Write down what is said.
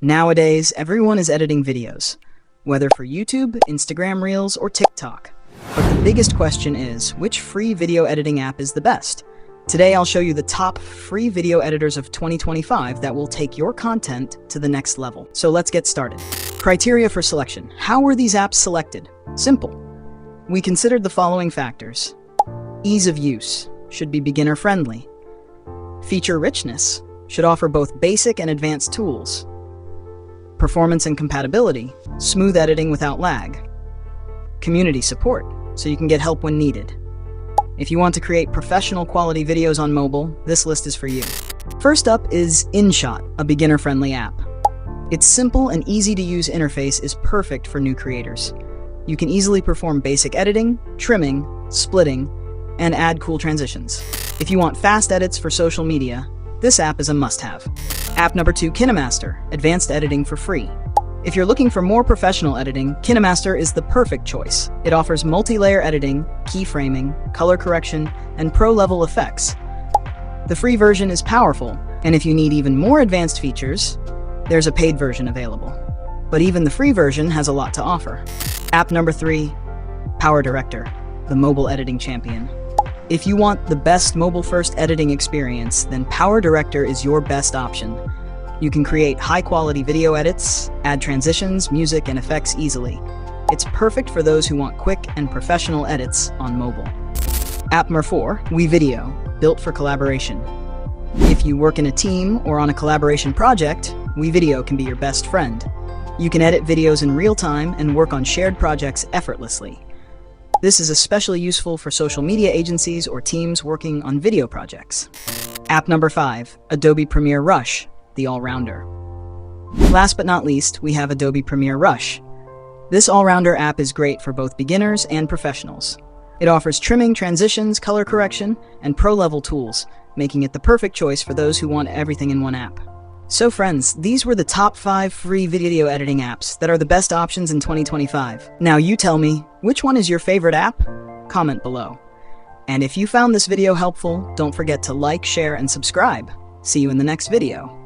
Nowadays, everyone is editing videos, whether for YouTube, Instagram Reels, or TikTok. But the biggest question is, which free video editing app is the best? Today I'll show you the top free video editors of 2025 that will take your content to the next level. So let's get started. Criteria for selection. How were these apps selected? Simple. We considered the following factors. Ease of use. Should be beginner-friendly. Feature richness. Should offer both basic and advanced tools. Performance and compatibility. Smooth editing without lag. Community support, so you can get help when needed. If you want to create professional quality videos on mobile, this list is for you. First up is InShot, a beginner-friendly app. Its simple and easy-to-use interface is perfect for new creators. You can easily perform basic editing, trimming, splitting, and add cool transitions. If you want fast edits for social media, this app is a must-have. App number 2, KineMaster, advanced editing for free. If you're looking for more professional editing, KineMaster is the perfect choice. It offers multi-layer editing, keyframing, color correction, and pro-level effects. The free version is powerful, and if you need even more advanced features, there's a paid version available. But even the free version has a lot to offer. App number 3, PowerDirector, the mobile editing champion. If you want the best mobile-first editing experience, then PowerDirector is your best option. You can create high-quality video edits, add transitions, music, and effects easily. It's perfect for those who want quick and professional edits on mobile. App number 4, WeVideo, built for collaboration. If you work in a team or on a collaboration project, WeVideo can be your best friend. You can edit videos in real time and work on shared projects effortlessly. This is especially useful for social media agencies or teams working on video projects. App number 5, Adobe Premiere Rush, the all-rounder. Last but not least, we have Adobe Premiere Rush. This all-rounder app is great for both beginners and professionals. It offers trimming, transitions, color correction, and pro-level tools, making it the perfect choice for those who want everything in one app. So friends, these were the top 5 free video editing apps that are the best options in 2025. Now you tell me, which one is your favorite app? Comment below. And if you found this video helpful, don't forget to like, share, and subscribe. See you in the next video.